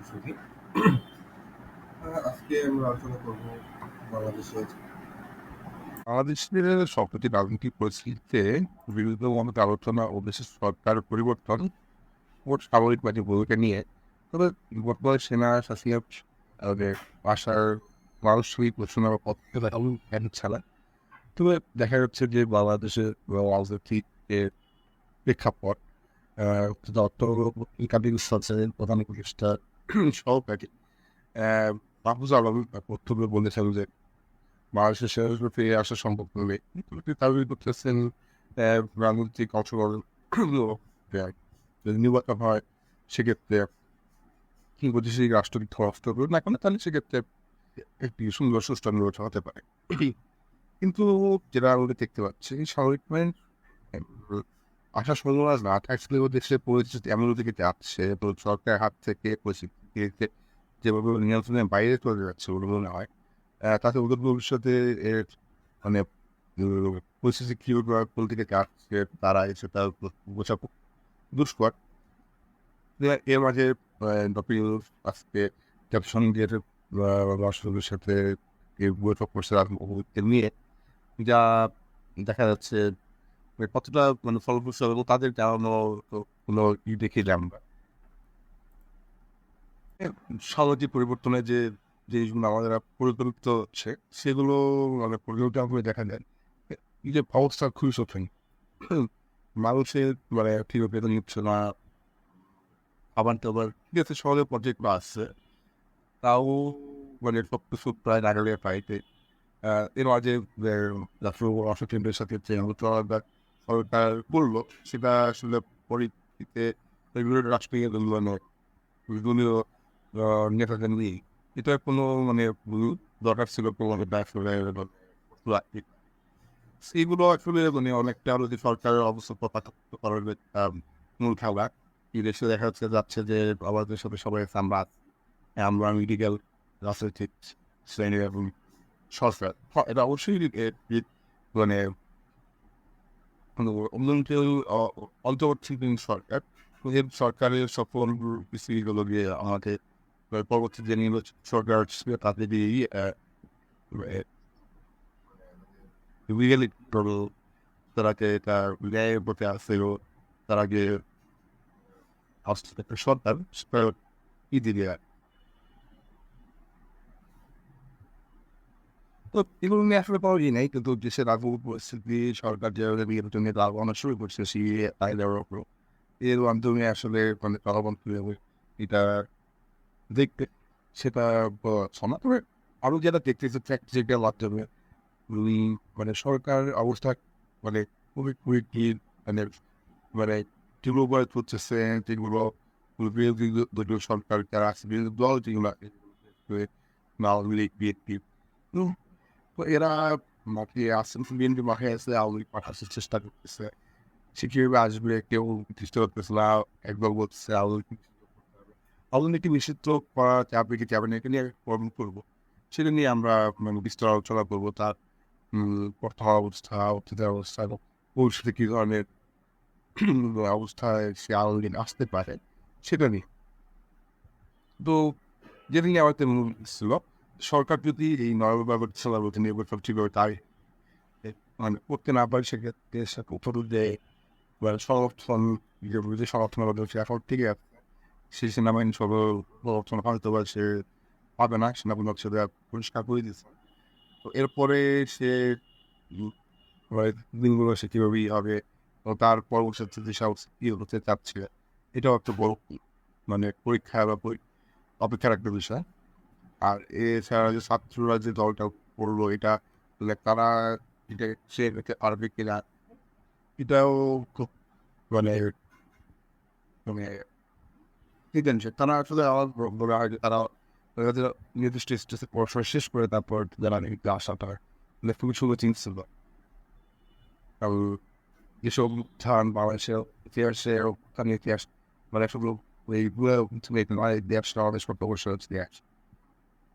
শুনি। আজকে আমরা আলোচনা করব বাংলাদেশের বাংলাদেশের সম্প্রতি রাজনৈতিক পরিস্থিতিতে বিভিন্ন মত আলোচনা ও দেশের সরকার পরিবর্তন ও সামরিক বাহিনী ভূমিকা নিয়ে। তবে বর্তমানে সেনা শাসিয়ে আমাদের ভাষার মানুষই ঘোষণা বা পথে জ্ঞান ছাড়া। তবে দেখা যাচ্ছে যে বাংলাদেশের রাজনৈতিক যে প্রেক্ষাপট একাধিক সরকারের প্রধান উপদেষ্টা সহকারী মাহফুজ আলম বক্তব্যে বলেছেন যে বাংলাদেশের সেনাবাহিনী ফিরে আসা সম্ভব নবে। তিনি দাবি করতেছেন রাজনৈতিক অংশগ্রহণ যদি নির্বাচন হয় সেক্ষেত্রে কি বৈদেশিক রাষ্ট্রকে ধরাস্ত করবে না কেন, তাহলে সেক্ষেত্রে একটি সুন্দর সুষ্ঠু নির্বাচন হতে পারে। কিন্তু যেটা আমরা দেখতে পাচ্ছি স্বাভাবিক আশা সম্ভাবনা না থাকলেও দেশের পরিস্থিতি এমন দিকে যাচ্ছে তো সরকারের হাত থেকে পরিস্থিতি যেভাবে নিয়ন্ত্রণের বাইরে চলে যাচ্ছে বলে মনে হয়। তাতে অদূর ভবিষ্যতে এর মানে পরিস্থিতি কীভাবে কোন দিকে যাচ্ছে তারা সেটা বোঝা খুব দুষ্কর। এর মাঝে ডক্টর ইউনূস আজকে জাতিসংঘের রাষ্ট্রদূতের সাথে বৈঠক করছে রাজনীতি নিয়ে, যা দেখা যাচ্ছে কতটা ফলপ্রসূ এবং তাদের জানানো তো কোনো দেখিলাম আমরা সামাজিক পরিবর্তনে যে জিনিসগুলো আমাদের পরিকল্পিত হচ্ছে সেগুলো পরিকল্পিত করে দেখা যায় এই যে অবস্থা খুবই শোচন। মানুষের ঠিক বেতন নিচ্ছে না, আবার টাবার ঠিক আছে শহরের প্রজেক্ট আসছে, তাও সব কিছু প্রায় নাগালে পাইতে। এর মাঝে রাষ্ট্র অশোক কেন্দ্রের সাথে যে আলোচনা সরকার করলো সেটা আসলে পরিস্থিতিতে বিভিন্ন রাষ্ট্রীয় বিভিন্ন নেতাদের নিয়ে এটা কোনো দরকার ছিল সেইগুলো আসলে অনেকটা হলো যে সরকারের অবস্থা পার্থক্য করার মূল খেলা। এই দেশে দেখা যাচ্ছে যে আমাদের সাথে সবাই আমরা মেডিকেল রাজনৈতিক শ্রেণী এবং সরকার এটা অবশ্যই মানে অন্তর্বর্তীকালীন সরকার এর সরকারের সকল বিষয়গুলো দিয়ে আমাদের পরবর্তী যে নির্বাচন সরকার তাদের দিয়েই রিয়েলি তারাকে এটা ন্যায়ের প্রতি আসছিল। তার আগে একটা সরকার ই দিবে তো এগুলো নিয়ে আসলে পাওয়া যায় নাই, কিন্তু দেশের রাজনৈতিক পরিস্থিতি সরকার যেভাবে নির্বাচনে লাগানো শুরু করছে আইনের ওপর এর মাধ্যমে আসলে জনগণ কীভাবে এটা দেখবে সেটা সমাজ তবে আরও যারা দেখতেছে ফ্যাক্ট চেকের মাধ্যমে সরকার অবস্থা খুবই খুবই কি মানে মানে যেগুলো করতেছে যেগুলো বিরোধী দলীয় সরকার যারা আছে বিরোধী দল যেগুলো আওয়ামী লীগ বিএনপি তো এরা আসেন বিএনপি মাঠে আসে আওয়ামী লীগ পাঠানোর চেষ্টা করতেছে। সে কীভাবে আসবে কেউ প্রতিষ্ঠা করতেছে না, একদল বলতেছে আওয়ামী লীগকে নিষিদ্ধ করা যাবে কি যাবে না এটা নিয়ে কর্ম করবো, সেটা নিয়ে আমরা বিস্তর আলোচনা করবো। তার বর্তমান অবস্থা অতীতের অবস্থা এবং ভবিষ্যতে কী ধরনের অবস্থায় সে আওয়ামী লীগ আসতে পারে সেটা নিয়ে। তো যেটা নিয়ে আমাদের মূল ছিল সরকার যদি এই নভেম্বর ডিসেম্বর নির্বাচন ঠিকভাবে তাই করতে না পারে সেক্ষেত্রে উপর দেয় সমর্থন যে সমর্থন সে এখন ঠিক আছে সেই সেনাবাহিনী সমর্থন হয়তো বা সে পাবে না, সেনাবাহিনী সেটা পরিষ্কার করে দিচ্ছে। তো এরপরে সে দিনগুলো সে কীভাবেই হবে তার পরবর্তীতে যেসব হতে চাচ্ছে এটাও একটা বড় পরীক্ষা বা অপেক্ষার একটা বিষয়। আর এছাড়া যে ছাত্ররা যে দলটা করলো এটা তারা এটা সে পারবে কিনা এটাও খুব মানে মানে তারা আসলে আমার মনে হয় যে তারা নির্দিষ্ট স্টেজে পড়াশোনা শেষ করে তারপর যারা আসাটা খুবই সুন্দর চিন্তা ছিল। কারণ যেসব ধান বাংলাদেশের ইতিহাসে ওখানে ইতিহাস সেগুলো এইগুলো দেশ আমাদের সব অবশ্যই হচ্ছে দেশ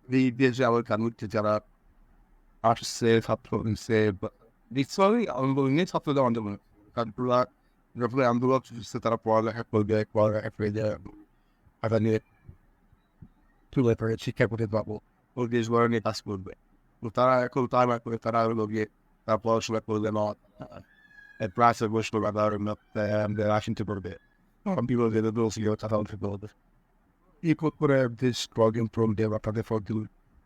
এই দেশে আমার কানুনকে যারা আসছে ছাত্র নিচ্ছে নিশ্চয়ই আন্দোলন নিয়ে ছাত্রদের আন্দোলন ছাত্ররা যখন আন্দোলন হচ্ছে তারা পড়ালেখা করবে পড়ালেখা করে যায় আগামী তুলে ধরে শিক্ষা করতে পারবো, ও দেশ গড়ে নিয়ে কাজ করবে। তো তারা এখন তা না করে তারা হলো গিয়ে তারা পড়াশোনা করবে না, প্রাইসে বসলো বা রাশিতে পড়বে, people that will see your total build. Equal করে দেশ প্রবলেম দেওয়া তাদের ফল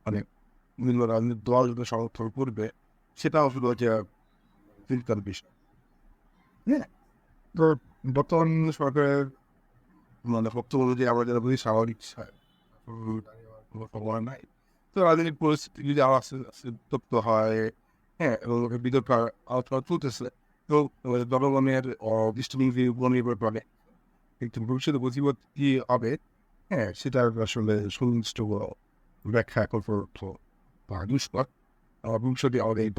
মানে দল যদি সমর্থন করবে, সেটাও হলো যে চিন্তার বিষয়। হ্যাঁ, তো বর্তমান সরকারের মানে বক্তব্য যদি আমরা যারা বুঝি স্বাভাবিক কোনো খবর নাই। তো রাজনৈতিক পরিস্থিতি যদি আরো আস্তে আস্তে উত্তপ্ত হয়, হ্যাঁ, এবং বিতর্ক আলোচনা চলতেছে, তো জনগণের দৃষ্টিভঙ্গির উপর নির্ভর করে। কিন্তু ভবিষ্যতে প্রতিবাদ কি হবে, হ্যাঁ, সেটা আসলে সুনির্দিষ্ট ব্যাখ্যা করতে বা দুষ্কর ভবিষ্যতে আমাদের এই